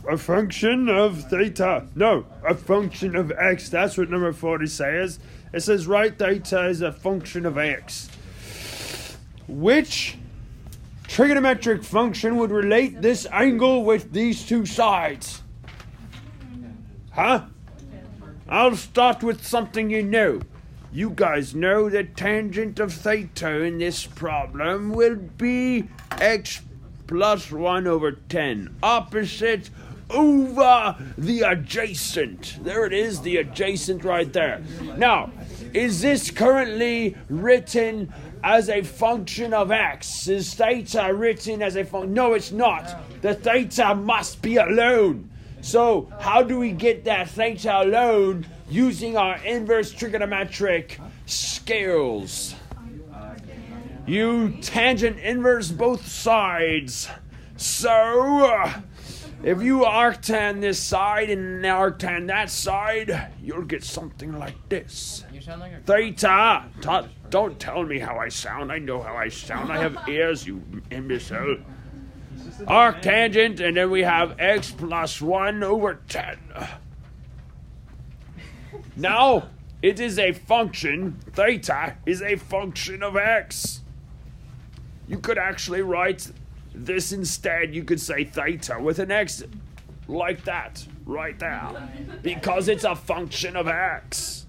a function of theta. No, a function of x. That's what number 40 says. It says right theta is a function of x. Which trigonometric function would relate this angle with these two sides? Huh? I'll start with something you know. You guys know the tangent of theta in this problem will be x plus 1 over 10. Opposite over the adjacent. There it is, the adjacent right there. Now, is this currently written as a function of x? Is theta written as a function? No, it's not. The theta must be alone. So, how do we get that theta alone? Using our inverse trigonometric scales. You tangent inverse both sides. So, if you arctan this side and arctan that side, you'll get something like this. You sound like a Theta. Don't tell me how I sound. I know how I sound. I have ears, you imbecile. Arctangent, and then we have x plus 1 over 10. Now, it is a function. Theta is a function of x. You could actually write this instead. You could say theta with an x like that, right there, because it's a function of x.